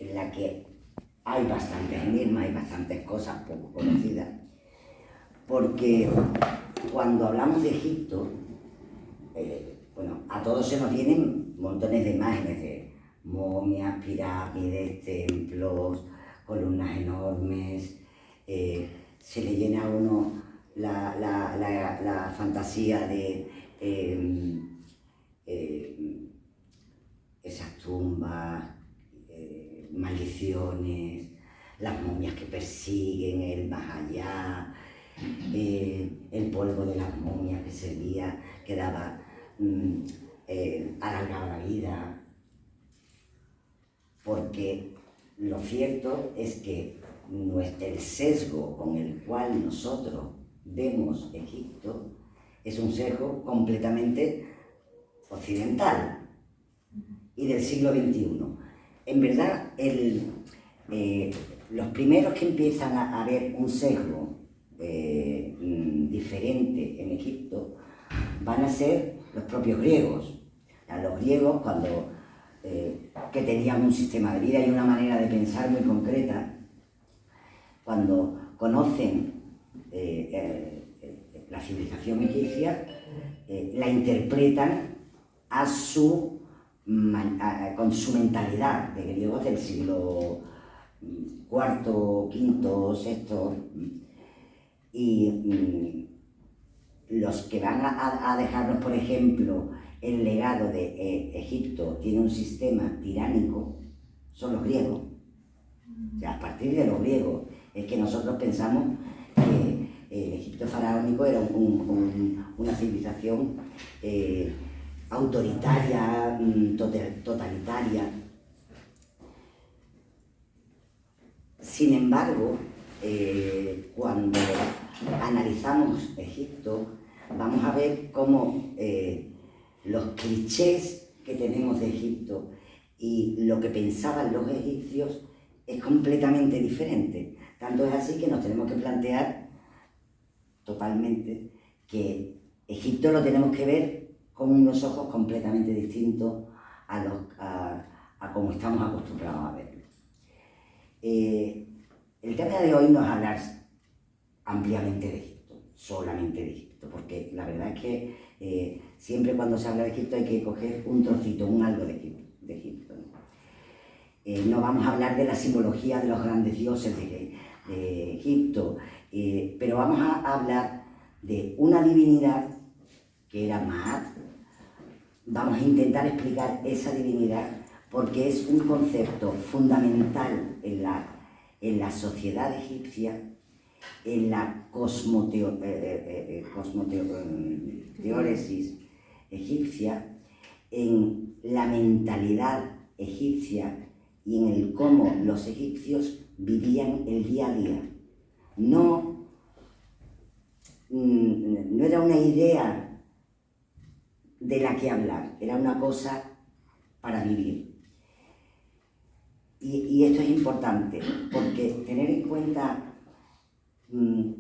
en la que hay bastantes enigmas, hay bastantes cosas poco conocidas, porque cuando hablamos de Egipto, bueno, a todos se nos vienen montones de imágenes de momias, pirámides, templos, columnas enormes, se le llena a uno la fantasía de esas tumbas, maldiciones, las momias que persiguen el más allá, el polvo de las momias que servía, que daba, alargaba la vida. Porque lo cierto es que el sesgo con el cual nosotros vemos Egipto es un sesgo completamente occidental y del siglo XXI. En verdad, los primeros que empiezan a ver un sesgo diferente en Egipto van a ser los propios griegos. Los griegos, que tenían un sistema de vida y una manera de pensar muy concreta, cuando conocen la civilización egipcia, la interpretan con su mentalidad de griegos del siglo IV, V, VI, y los que van a dejarnos, por ejemplo, el legado de Egipto tiene un sistema tiránico, son los griegos. O sea, a partir de los griegos es que nosotros pensamos que el Egipto faraónico era una civilización autoritaria, totalitaria. Sin embargo, cuando analizamos Egipto, vamos a ver cómo los clichés que tenemos de Egipto y lo que pensaban los egipcios es completamente diferente. Tanto es así que nos tenemos que plantear totalmente que Egipto lo tenemos que ver con unos ojos completamente distintos a como estamos acostumbrados a verlo. El tema de hoy no es hablar ampliamente de Egipto, solamente de Egipto, porque la verdad es que siempre cuando se habla de Egipto hay que coger un trocito, algo de Egipto, ¿no? No vamos a hablar de la simbología de los grandes dioses de Egipto, pero vamos a hablar de una divinidad que era Maat. Vamos a intentar explicar esa divinidad porque es un concepto fundamental en la sociedad egipcia, en la cosmoteoresis egipcia, en la mentalidad egipcia y en el cómo los egipcios vivían el día a día. No era una idea de la que hablar, era una cosa para vivir. Y esto es importante, porque tener en cuenta,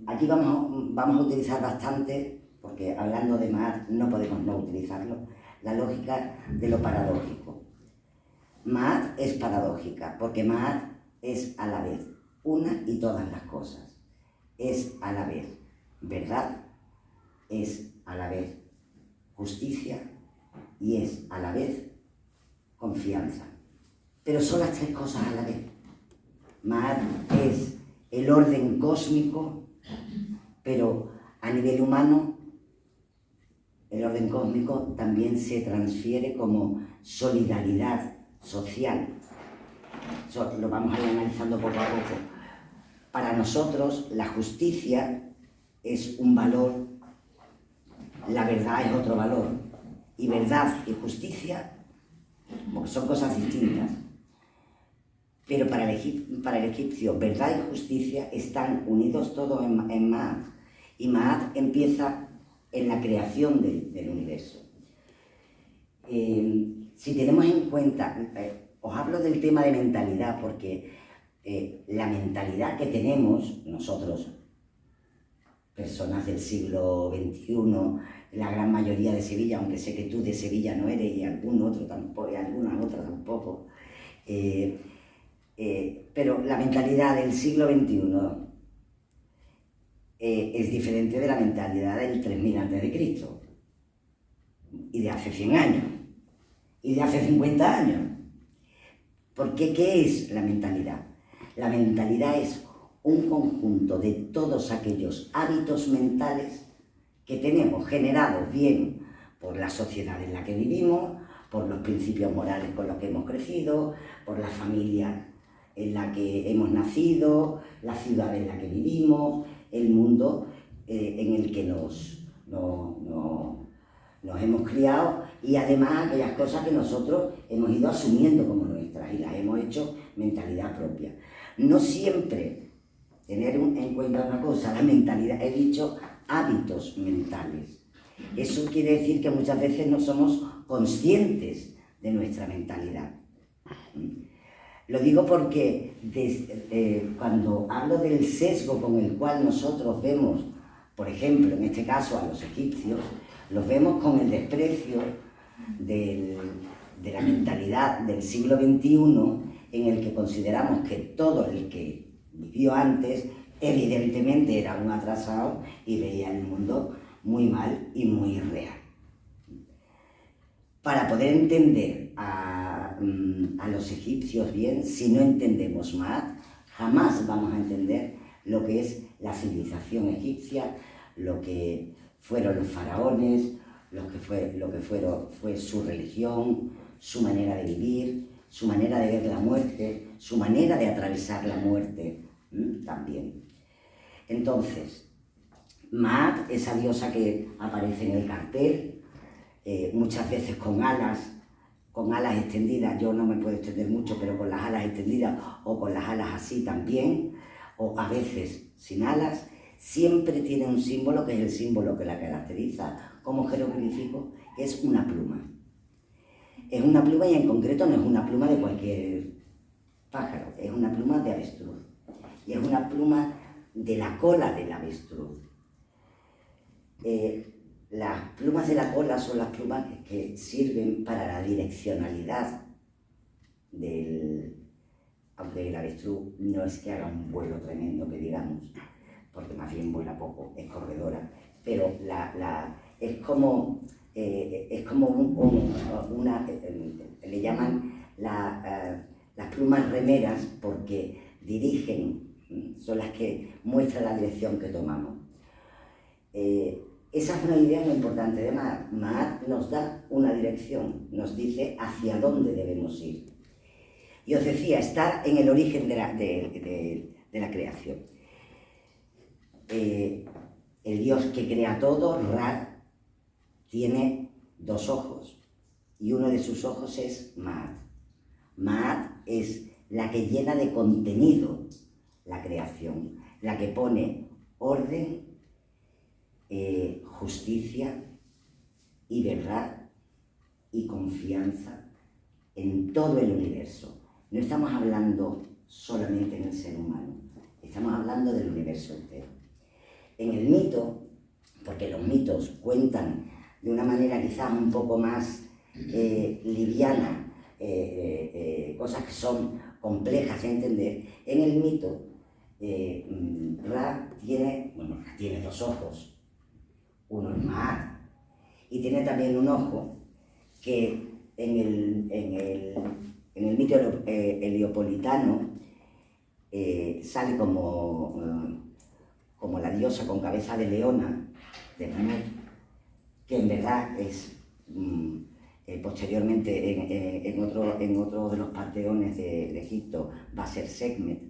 aquí vamos a utilizar bastante, porque hablando de Maat no podemos no utilizarlo, la lógica de lo paradójico. Maat es paradójica, porque Maat es a la vez una y todas las cosas. Es a la vez verdad, es a la vez justicia y es a la vez confianza. Pero son las tres cosas a la vez. Maat es el orden cósmico, pero a nivel humano el orden cósmico también se transfiere como solidaridad social. Eso lo vamos a ir analizando poco a poco. Para nosotros la justicia es un valor, la verdad es otro valor. Y verdad y justicia son cosas distintas. Pero para el egipcio, verdad y justicia están unidos todos en Maat. Y Maat empieza en la creación del universo. Si tenemos en cuenta, os hablo del tema de mentalidad, porque la mentalidad que tenemos nosotros, personas del siglo XXI, la gran mayoría de Sevilla, aunque sé que tú de Sevilla no eres y algún otro tampoco, y algunas otras tampoco, Pero la mentalidad del siglo XXI es diferente de la mentalidad del 3000 a.C. y de hace 100 años y de hace 50 años. Porque ¿qué es la mentalidad? La mentalidad es un conjunto de todos aquellos hábitos mentales que tenemos generados bien por la sociedad en la que vivimos, por los principios morales con los que hemos crecido, por la familia en la que hemos nacido, la ciudad en la que vivimos, el mundo en el que nos hemos criado, y además aquellas cosas que nosotros hemos ido asumiendo como nuestras y las hemos hecho mentalidad propia. No siempre tener en cuenta una cosa, la mentalidad, he dicho hábitos mentales. Eso quiere decir que muchas veces no somos conscientes de nuestra mentalidad. Lo digo porque cuando hablo del sesgo con el cual nosotros vemos, por ejemplo, en este caso a los egipcios, los vemos con el desprecio de la mentalidad del siglo XXI, en el que consideramos que todo el que vivió antes evidentemente era un atrasado y veía el mundo muy mal y muy real. Para poder entender a los egipcios bien, si no entendemos Maat, jamás vamos a entender lo que es la civilización egipcia, lo que fueron los faraones, lo que fue su religión, su manera de vivir, su manera de ver la muerte, su manera de atravesar la muerte también. Entonces, Maat, esa diosa que aparece en el cartel, muchas veces con alas extendidas, yo no me puedo extender mucho, pero con las alas extendidas o con las alas así también, o a veces sin alas, siempre tiene un símbolo que es el símbolo que la caracteriza como jeroglífico, que es una pluma. Es una pluma y en concreto no es una pluma de cualquier pájaro, es una pluma de avestruz. Y es una pluma de la cola del avestruz. Las plumas de la cola son las plumas que sirven para la direccionalidad aunque el avestruz no es que haga un vuelo tremendo, que digamos, porque más bien vuela poco, es corredora, pero es como le llaman las plumas remeras porque dirigen, son las que muestran la dirección que tomamos. Esa es una idea muy importante de Maat. Maat nos da una dirección, nos dice hacia dónde debemos ir. Y os decía, está en el origen de la creación. El Dios que crea todo, Ra, tiene dos ojos y uno de sus ojos es Maat. Maat es la que llena de contenido la creación, la que pone orden, justicia y verdad y confianza en todo el universo. No estamos hablando solamente en el ser humano, estamos hablando del universo entero. En el mito, porque los mitos cuentan de una manera quizás un poco más liviana, cosas que son complejas de entender, en el mito Ra tiene dos ojos, uno es Maat, y tiene también un ojo que en el mito heliopolitano sale como la diosa con cabeza de leona, de Manut, que en verdad es posteriormente en otro de los panteones de Egipto va a ser Sekhmet,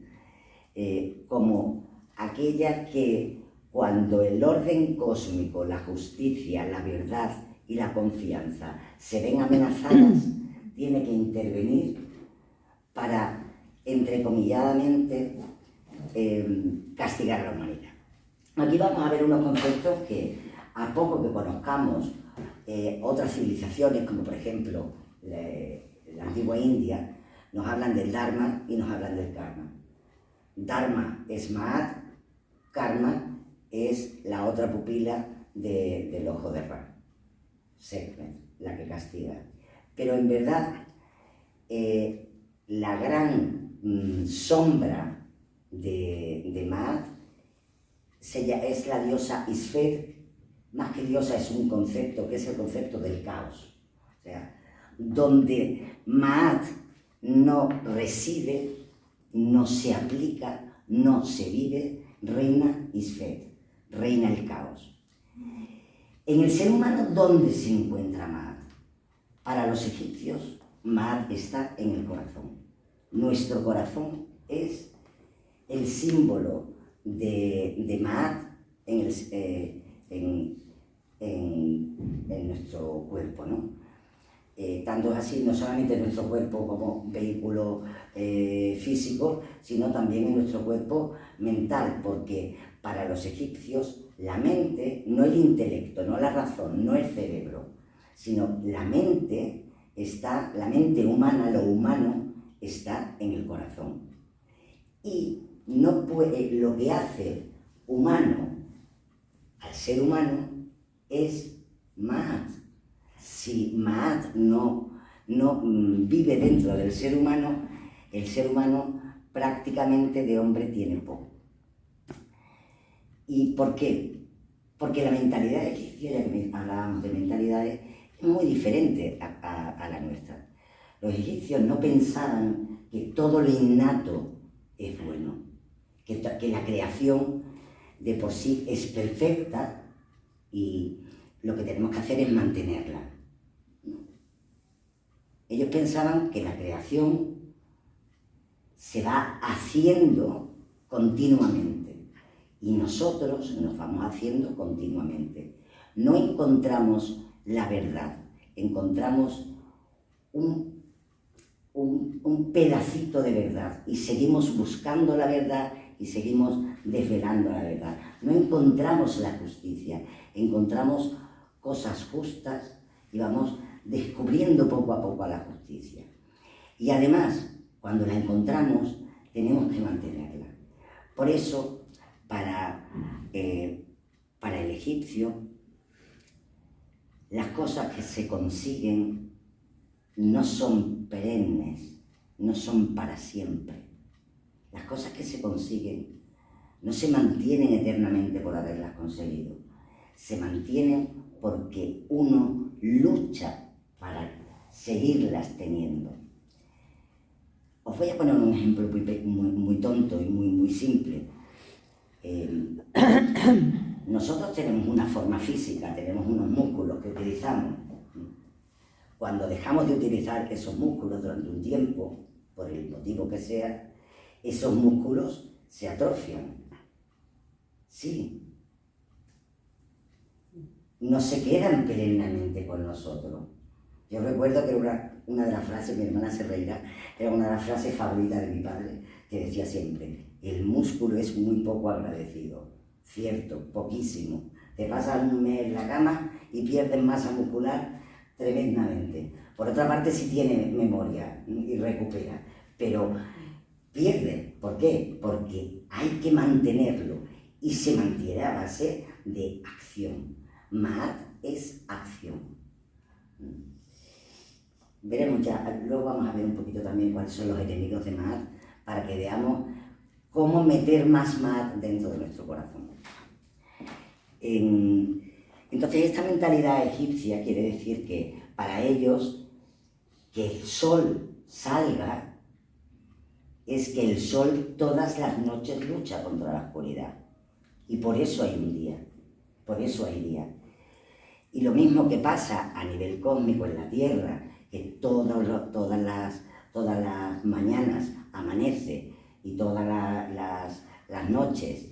como aquella que cuando el orden cósmico, la justicia, la verdad y la confianza se ven amenazadas, tiene que intervenir para, entrecomilladamente, castigar a la humanidad. Aquí vamos a ver unos conceptos que, a poco que conozcamos otras civilizaciones, como por ejemplo la antigua India, nos hablan del Dharma y nos hablan del Karma. Dharma es Maat, Karma es la otra pupila del ojo de Ra, Sekhmet, la que castiga. Pero en verdad, la gran sombra de Maat es la diosa Isfet. Más que diosa es un concepto, que es el concepto del caos. O sea, donde Maat no reside, no se aplica, no se vive, reina Isfet, reina el caos. En el ser humano, ¿dónde se encuentra Maat? Para los egipcios, Maat está en el corazón. Nuestro corazón es el símbolo de Maat en nuestro cuerpo, ¿no? Tanto es así, no solamente en nuestro cuerpo como vehículo físico, sino también en nuestro cuerpo mental, porque para los egipcios la mente, no el intelecto, no la razón, no el cerebro, sino la mente humana, lo humano, está en el corazón. Y no puede, lo que hace humano al ser humano es Maat. Si Maat no vive dentro del ser humano, el ser humano prácticamente de hombre tiene poco. ¿Y por qué? Porque la mentalidad egipcia, ya que hablábamos de mentalidades, es muy diferente a la nuestra. Los egipcios no pensaban que todo lo innato es bueno, que la creación de por sí es perfecta y lo que tenemos que hacer es mantenerla. Ellos pensaban que la creación se va haciendo continuamente y nosotros nos vamos haciendo continuamente. No encontramos la verdad, encontramos un pedacito de verdad y seguimos buscando la verdad y seguimos desvelando la verdad. No encontramos la justicia, encontramos cosas justas y vamos descubriendo poco a poco a la justicia. Y además, cuando la encontramos, tenemos que mantenerla. Por eso, para el egipcio, las cosas que se consiguen no son perennes, no son para siempre. Las cosas que se consiguen no se mantienen eternamente por haberlas conseguido. Se mantienen porque uno lucha para seguirlas teniendo. Os voy a poner un ejemplo muy tonto y muy simple. Nosotros tenemos una forma física, tenemos unos músculos que utilizamos. Cuando dejamos de utilizar esos músculos durante un tiempo, por el motivo que sea, esos músculos se atrofian. Sí. No se quedan perennemente con nosotros. Yo recuerdo que una de las frases, mi hermana se reirá, era una de las frases favoritas de mi padre, que decía siempre: el músculo es muy poco agradecido. Cierto, poquísimo. Te pasas un mes en la cama y pierdes masa muscular tremendamente. Por otra parte, sí tiene memoria y recupera, pero pierde. ¿Por qué? Porque hay que mantenerlo y se mantiene a base de acción. Maat es acción. Veremos ya, luego vamos a ver un poquito también cuáles son los enemigos de Maat para que veamos cómo meter más Maat dentro de nuestro corazón. Entonces, esta mentalidad egipcia quiere decir que para ellos que el sol salga es que el sol todas las noches lucha contra la oscuridad. Y por eso hay un día, por eso hay día. Y lo mismo que pasa a nivel cósmico en la Tierra, que todas las mañanas amanece y todas las noches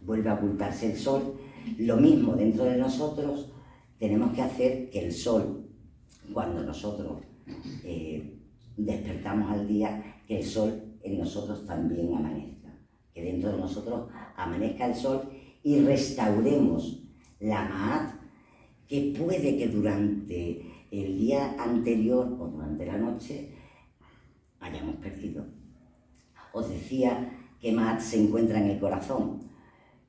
vuelve a ocultarse el sol, lo mismo dentro de nosotros tenemos que hacer que el sol, cuando nosotros despertamos al día, que el sol en nosotros también amanezca, que dentro de nosotros amanezca el sol y restauremos la Maat, que puede que durante el día anterior o durante la noche hayamos perdido. Os decía que Maat se encuentra en el corazón.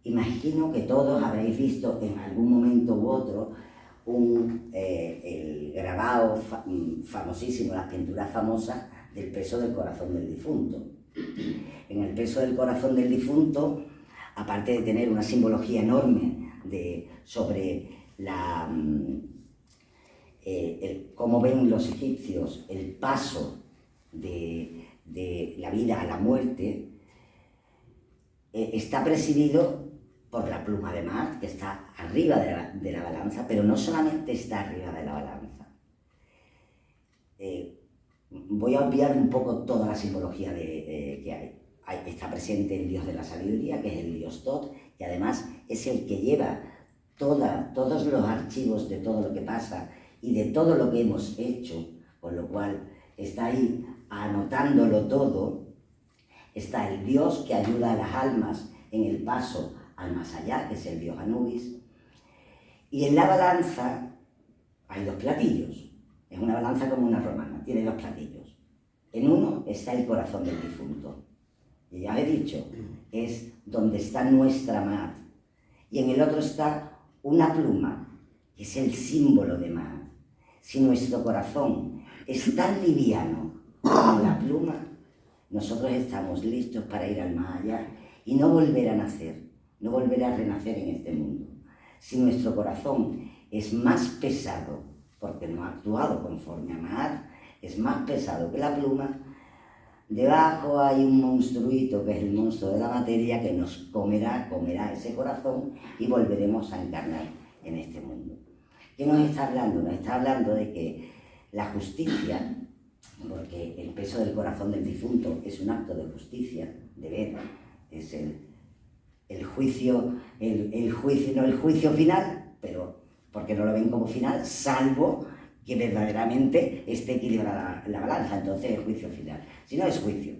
Imagino que todos habréis visto en algún momento u otro el grabado famosísimo, las pinturas famosas del peso del corazón del difunto. En el peso del corazón del difunto, aparte de tener una simbología enorme sobre cómo ven los egipcios el paso de la vida a la muerte, está presidido por la pluma de Maat, que está arriba de la balanza, pero no solamente está arriba de la balanza. Voy a obviar un poco toda la simbología que hay. Está presente el dios de la sabiduría, que es el dios Tot, y además es el que lleva todos los archivos de todo lo que pasa y de todo lo que hemos hecho, con lo cual está ahí anotándolo todo. Está el dios que ayuda a las almas en el paso al más allá, que es el dios Anubis. Y en la balanza hay dos platillos. Es una balanza como una romana, tiene dos platillos. En uno está el corazón del difunto. Y ya os he dicho, es donde está nuestra Maat. Y en el otro está una pluma, que es el símbolo de Maat. Si nuestro corazón es tan liviano como la pluma, nosotros estamos listos para ir al más allá y no volver a nacer, no volver a renacer en este mundo. Si nuestro corazón es más pesado, porque no ha actuado conforme a Maat, es más pesado que la pluma, debajo hay un monstruito, que es el monstruo de la materia, que nos comerá ese corazón y volveremos a encarnar en este mundo. ¿Qué nos está hablando? Nos está hablando de que la justicia, porque el peso del corazón del difunto es un acto de justicia, de ver, es el juicio, no el juicio final, pero porque no lo ven como final, salvo que verdaderamente esté equilibrada la balanza, entonces es juicio final, si no es juicio.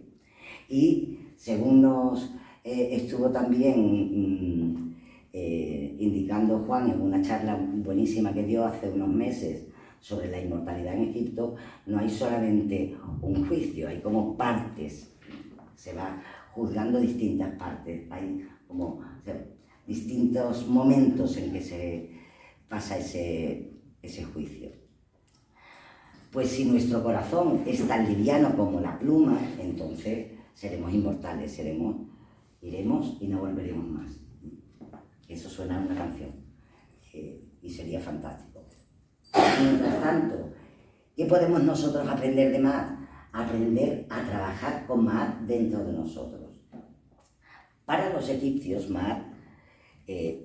Y según nos estuvo también indicando Juan en una charla buenísima que dio hace unos meses sobre la inmortalidad en Egipto, no hay solamente un juicio, hay como partes, se va juzgando distintas partes, hay como distintos momentos en que se pasa ese juicio. Pues si nuestro corazón es tan liviano como la pluma, entonces seremos inmortales, iremos y no volveremos más. Eso suena a una canción y sería fantástico. Mientras tanto, ¿qué podemos nosotros aprender de Maat? Aprender a trabajar con Maat dentro de nosotros. Para los egipcios, Maat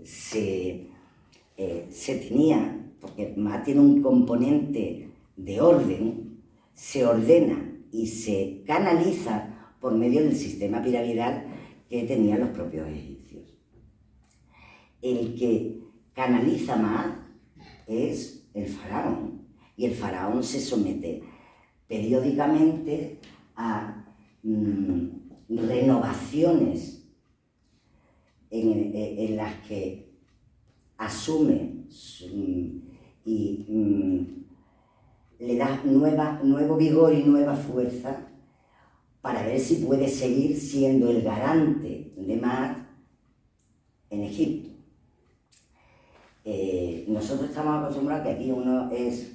se tenía, porque Maat tiene un componente de orden, se ordena y se canaliza por medio del sistema piramidal que tenían los propios egipcios. El que canaliza Maat es el faraón, y el faraón se somete periódicamente a renovaciones en las que asume y le da nuevo vigor y nueva fuerza para ver si puede seguir siendo el garante de Maat en Egipto. Nosotros estamos acostumbrados que aquí uno es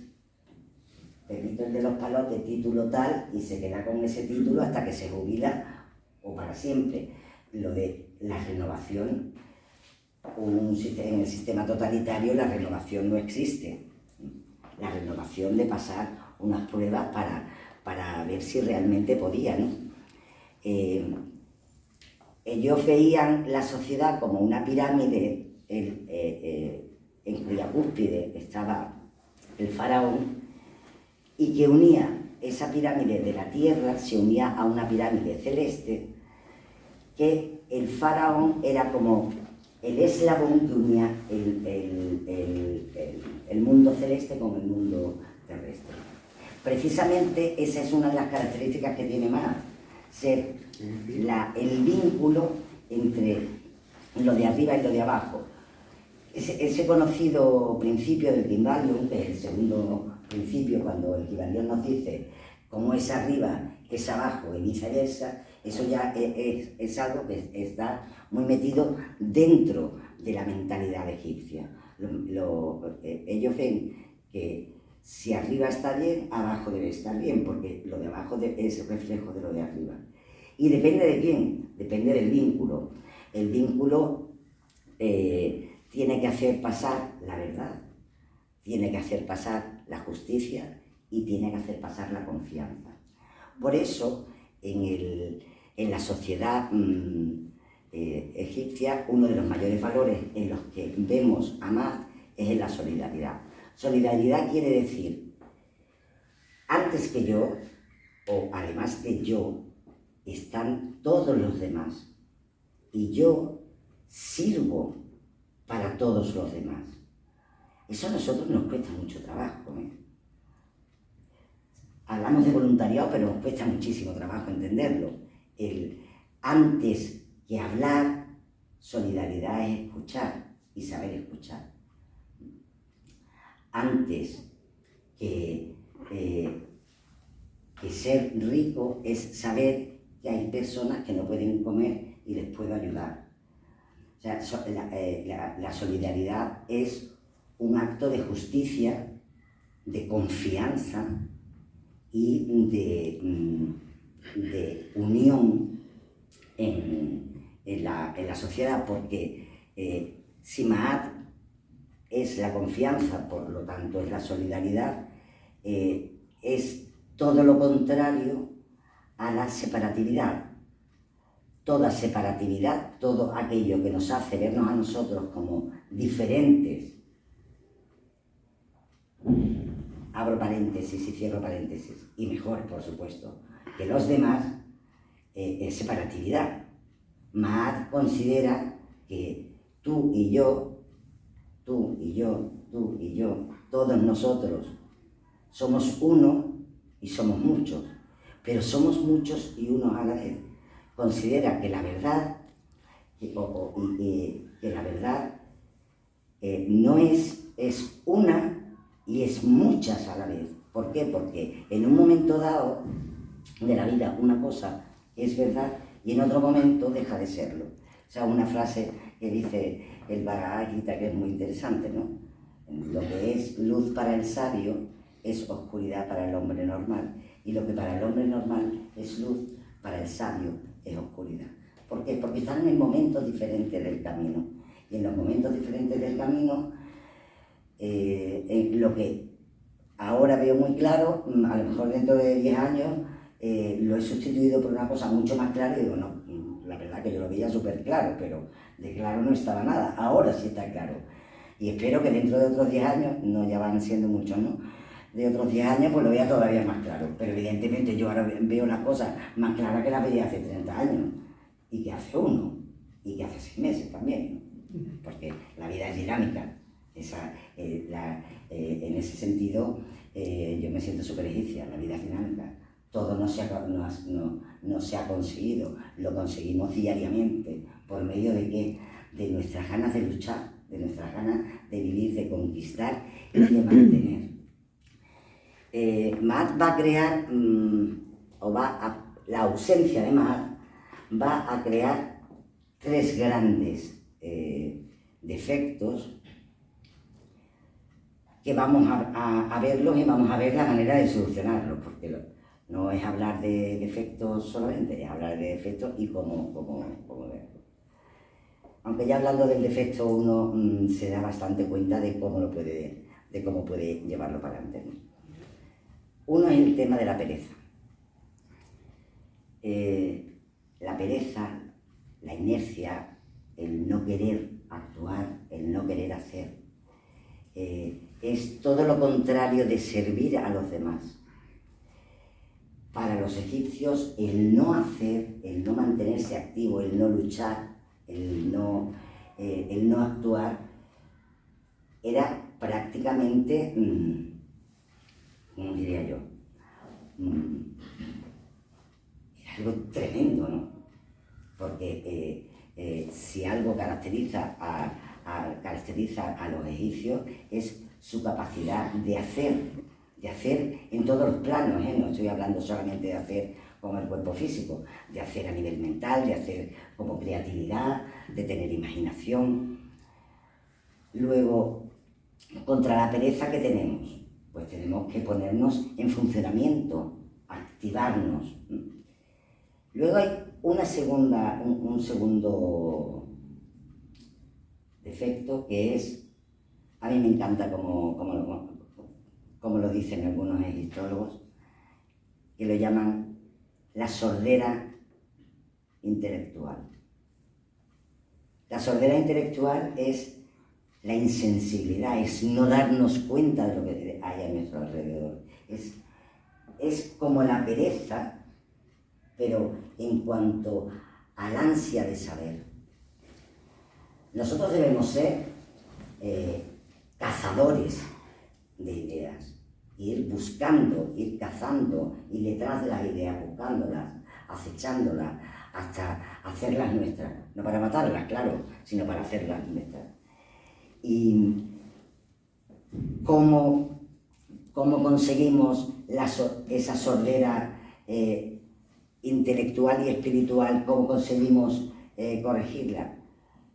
Pepito el de los Palotes, título tal, y se queda con ese título hasta que se jubila o para siempre. Lo de la renovación, en el sistema totalitario la renovación no existe. La renovación de pasar unas pruebas para ver si realmente podía, ¿no? Ellos veían la sociedad como una pirámide en cuya cúspide estaba el faraón, y que unía esa pirámide de la tierra, se unía a una pirámide celeste, que el faraón era como el eslabón que unía el mundo celeste con el mundo terrestre. Precisamente esa es una de las características que tiene Maat, ser el vínculo entre lo de arriba y lo de abajo. Ese conocido principio del Kybalion, que es el segundo principio, cuando el Kybalion nos dice cómo es arriba, es abajo y viceversa, eso ya es algo que está muy metido dentro de la mentalidad egipcia. Ellos ven que si arriba está bien, abajo debe estar bien, porque lo de abajo es reflejo de lo de arriba. Y depende de quién, depende del vínculo. El vínculo tiene que hacer pasar la verdad, tiene que hacer pasar la justicia y tiene que hacer pasar la confianza. Por eso, en la sociedad egipcia, uno de los mayores valores en los que vemos a Maat es en la solidaridad. Solidaridad quiere decir, antes que yo, o además de yo, están todos los demás. Y yo sirvo para todos los demás. Eso a nosotros nos cuesta mucho trabajo, ¿eh? Hablamos de voluntariado, pero nos cuesta muchísimo trabajo entenderlo. Antes que hablar, solidaridad es escuchar y saber escuchar. Antes que ser rico es saber que hay personas que no pueden comer y les puedo ayudar. O sea, la solidaridad es un acto de justicia, de confianza y de unión en la sociedad, porque si Maat es la confianza, por lo tanto es la solidaridad, es todo lo contrario a la separatividad. Toda separatividad, todo aquello que nos hace vernos a nosotros como diferentes, abro paréntesis y cierro paréntesis, y mejor, por supuesto, que los demás, es separatividad. Maat considera que tú y yo, tú y yo, tú y yo, todos nosotros somos uno y somos muchos, pero somos muchos y unos a la vez. Considera que la verdad, no es una y es muchas a la vez. ¿Por qué? Porque en un momento dado de la vida una cosa es verdad y en otro momento deja de serlo. O sea, una frase que dice el Bhagavad Gita que es muy interesante, ¿no? Lo que es luz para el sabio es oscuridad para el hombre normal, y lo que para el hombre normal es luz, para el sabio es oscuridad. ¿Por qué? Porque están en momentos diferentes del camino, y en los momentos diferentes del camino, lo que ahora veo muy claro, a lo mejor dentro de 10 años, lo he sustituido por una cosa mucho más clara, y digo, no, la verdad que yo lo veía súper claro, pero de claro no estaba nada, ahora sí está claro. Y espero que dentro de otros 10 años, no ya van siendo muchos, ¿no? De otros 10 años pues lo vea todavía más claro, pero evidentemente yo ahora veo las cosas más claras que las veía hace 30 años, y que hace 1, y que hace 6 meses también, porque la vida es dinámica. En ese sentido, yo me siento súper egipcia, la vida es dinámica. Todo no se ha conseguido, lo conseguimos diariamente. ¿Por medio de qué? De nuestras ganas de luchar, de nuestras ganas de vivir, de conquistar y de mantener. Maat va a crear, la ausencia de Maat va a crear 3 grandes defectos que vamos a verlos y vamos a ver la manera de solucionarlos, porque no es hablar de defectos solamente, es hablar de defectos y cómo verlos. Aunque ya hablando del defecto uno se da bastante cuenta de cómo puede llevarlo para adelante, ¿no? Uno es el tema de la pereza. La pereza, la inercia, el no querer actuar, el no querer hacer, es todo lo contrario de servir a los demás. Para los egipcios, el no hacer, el no mantenerse activo, el no luchar, el no actuar, era prácticamente, ¿cómo diría yo? Era algo tremendo, ¿no? Porque si algo caracteriza a los egipcios es su capacidad de hacer en todos los planos, ¿eh? No estoy hablando solamente de hacer con el cuerpo físico, de hacer a nivel mental, de hacer como creatividad, de tener imaginación. Luego, contra la pereza que tenemos, pues tenemos que ponernos en funcionamiento, activarnos. Luego hay un segundo defecto que es, a mí me encanta como lo dicen algunos egiptólogos, que lo llaman la sordera intelectual. La sordera intelectual es la insensibilidad, es no darnos cuenta de lo que hay a nuestro alrededor. Es como la pereza, pero en cuanto al ansia de saber. Nosotros debemos ser cazadores de ideas, ir buscando, ir cazando, ir detrás de las ideas, buscándolas, acechándolas, hasta hacerlas nuestras. No para matarlas, claro, sino para hacerlas nuestras. Y cómo conseguimos esa sordera intelectual y espiritual, cómo conseguimos corregirla.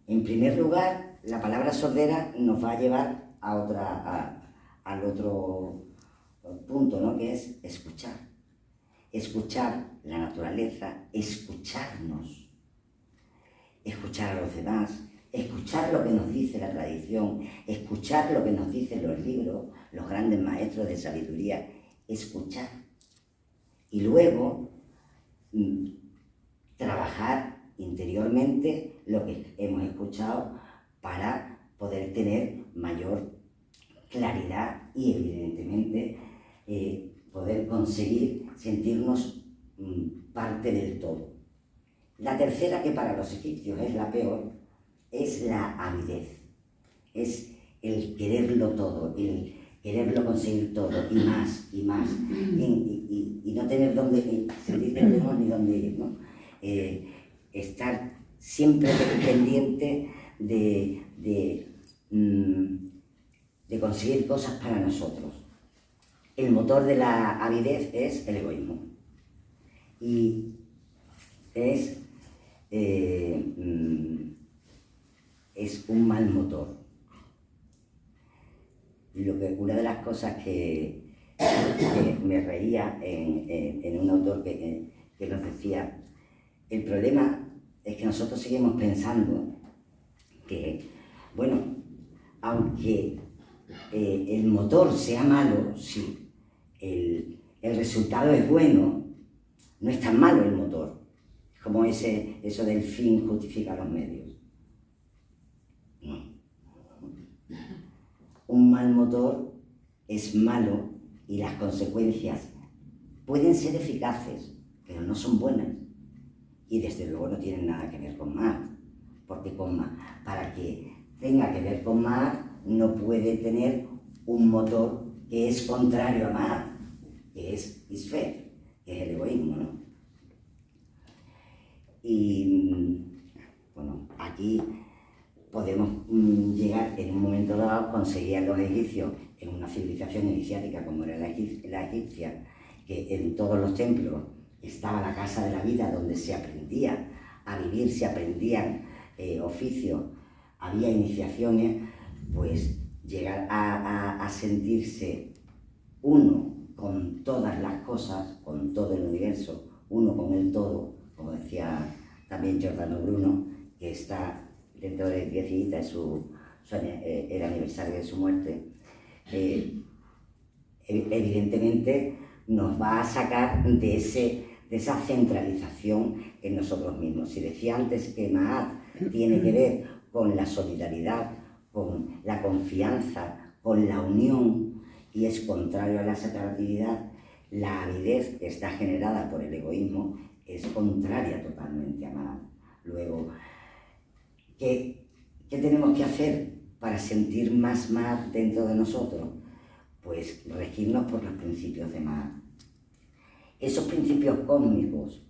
En primer lugar, la palabra sordera nos va a llevar al otro punto, ¿no? Que es escuchar. Escuchar la naturaleza, escucharnos, escuchar a los demás, escuchar lo que nos dice la tradición, escuchar lo que nos dicen los libros, los grandes maestros de sabiduría, escuchar. Y luego trabajar interiormente lo que hemos escuchado para poder tener mayor claridad y evidentemente poder conseguir sentirnos parte del todo. La tercera, que para los egipcios es la peor, es la avidez, es el quererlo todo, el quererlo conseguir todo y más, y no tener dónde sentir que no tenemos ni dónde ir, ¿no? Estar siempre pendiente de conseguir cosas para nosotros. El motor de la avidez es el egoísmo y es un mal motor. Una de las cosas que me reía en un autor que nos decía, el problema es que nosotros seguimos pensando que, bueno, aunque el motor sea malo, sí, el resultado es bueno, no es tan malo el motor, como eso del fin justifica los medios. No. Un mal motor es malo y las consecuencias pueden ser eficaces, pero no son buenas. Y desde luego no tienen nada que ver con Maat, porque para que tenga que ver con Maat no puede tener un motor que es contrario a Maat, que es Isfer, que es el egoísmo, ¿no? Y bueno, aquí podemos llegar en un momento dado, conseguían los egipcios en una civilización iniciática como era la egipcia, que en todos los templos estaba la casa de la vida donde se aprendía a vivir, se aprendían oficios, había iniciaciones, pues llegar a sentirse uno con todas las cosas, con todo el universo, uno con el todo, como decía también Giordano Bruno, que está dentro de 10 días el aniversario de su muerte, evidentemente nos va a sacar de esa centralización en nosotros mismos. Si decía antes que Maat tiene que ver con la solidaridad, con la confianza, con la unión, y es contrario a la separatividad, la avidez que está generada por el egoísmo es contraria totalmente a Maat. Luego, ¿qué tenemos que hacer para sentir más Maat dentro de nosotros? Pues regirnos por los principios de Maat. Esos principios cósmicos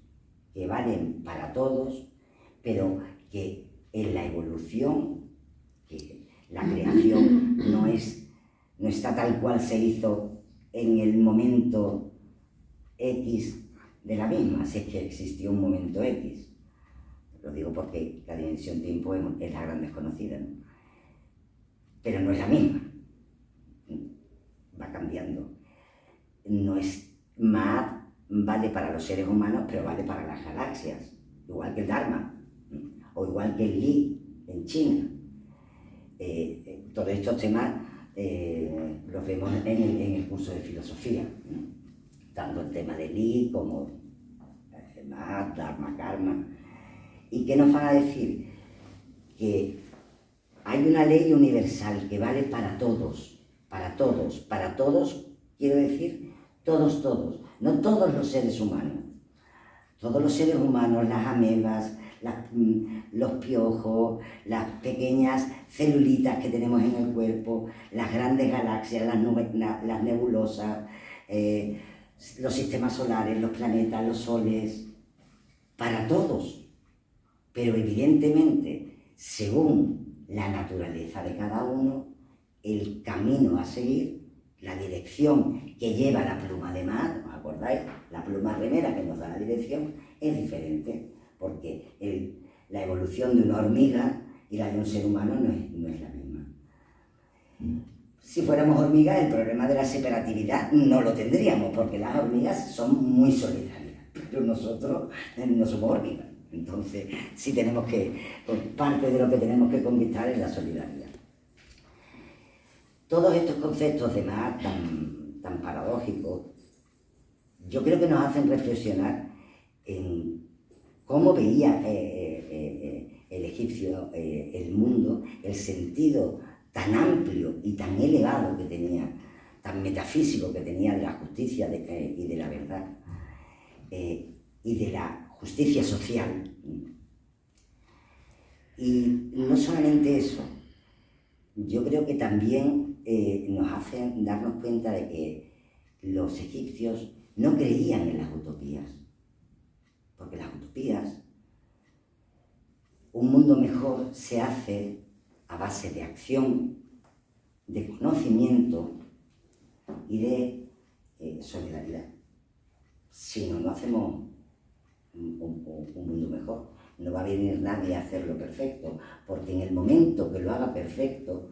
que valen para todos, pero que en la evolución, que la creación no está tal cual se hizo en el momento X de la misma, si es que existió un momento X. Lo digo porque la dimensión tiempo es la gran desconocida, ¿no? Pero no es la misma. va cambiando. No es, Maat vale para los seres humanos, pero vale para las galaxias, igual que el Dharma, o igual que el Li en China. Todos estos temas los vemos en el curso de filosofía, tanto el tema de Li como Maat, Dharma, Karma. ¿Y qué nos van a decir? Que hay una ley universal que vale para todos, quiero decir todos, no todos los seres humanos. Todos los seres humanos, las amebas, los piojos, las pequeñas celulitas que tenemos en el cuerpo, las grandes galaxias, las nebulosas, los sistemas solares, los planetas, los soles, para todos. Pero evidentemente, según la naturaleza de cada uno, el camino a seguir, la dirección que lleva la pluma de Maat, ¿os acordáis? La pluma remera que nos da la dirección es diferente, porque la evolución de una hormiga y la de un ser humano no es la misma. Si fuéramos hormigas, el problema de la separatividad no lo tendríamos, porque las hormigas son muy solidarias, pero nosotros no somos hormigas. Entonces, sí tenemos parte de lo que tenemos que conquistar es la solidaridad. Todos estos conceptos de Maat tan paradójicos, yo creo que nos hacen reflexionar en cómo veía el egipcio el mundo, el sentido tan amplio y tan elevado que tenía, tan metafísico que tenía de la justicia y de la verdad, y de la justicia social. Y no solamente eso, yo creo que también nos hacen darnos cuenta de que los egipcios no creían en las utopías, porque las utopías, un mundo mejor se hace a base de acción, de conocimiento y de solidaridad. Si no hacemos un mundo mejor, no va a venir nadie a hacerlo perfecto, porque en el momento que lo haga perfecto,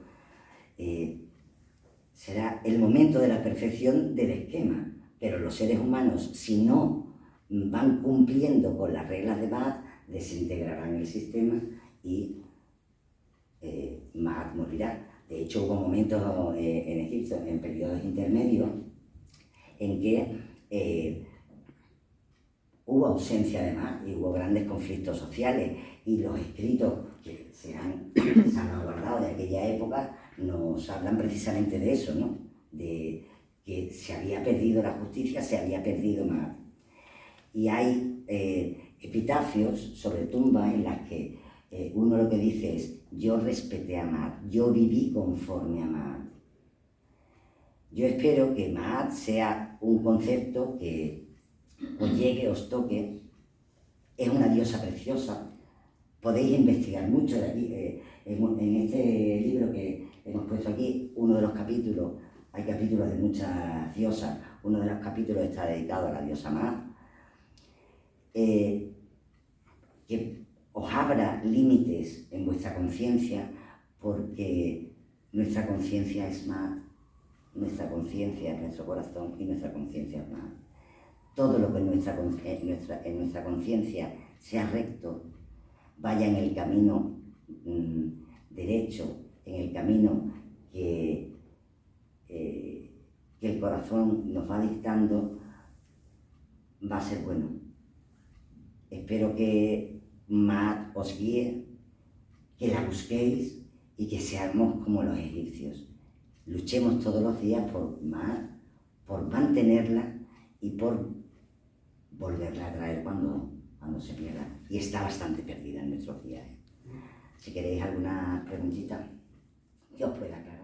será el momento de la perfección del esquema, pero los seres humanos, si no van cumpliendo con las reglas de Maat, desintegrarán el sistema y Maat morirá. De hecho, hubo momentos en Egipto, en periodos intermedios, en que hubo ausencia de Maat y hubo grandes conflictos sociales, y los escritos que se han salvaguardado de aquella época nos hablan precisamente de eso, ¿no? De que se había perdido la justicia, se había perdido Maat. Y hay epitafios sobre tumbas en las que uno lo que dice es: yo respeté a Maat, yo viví conforme a Maat. Yo espero que Maat sea un concepto que os llegue, os toque. Es una diosa preciosa. Podéis investigar mucho de aquí. En este libro que hemos puesto aquí, uno de los capítulos, hay capítulos de muchas diosas, uno de los capítulos está dedicado a la diosa Maat. Que os abra límites en vuestra conciencia, porque nuestra conciencia es Maat, nuestra conciencia es nuestro corazón y nuestra conciencia es Maat. Todo lo que en nuestra conciencia sea recto, vaya en el camino derecho, en el camino que el corazón nos va dictando, va a ser bueno. Espero que Maat os guíe, que la busquéis y que seamos como los egipcios. Luchemos todos los días por Maat, por mantenerla y por volverla a traer cuando se pierda. Y está bastante perdida en nuestros días. Si queréis alguna preguntita que os pueda aclarar.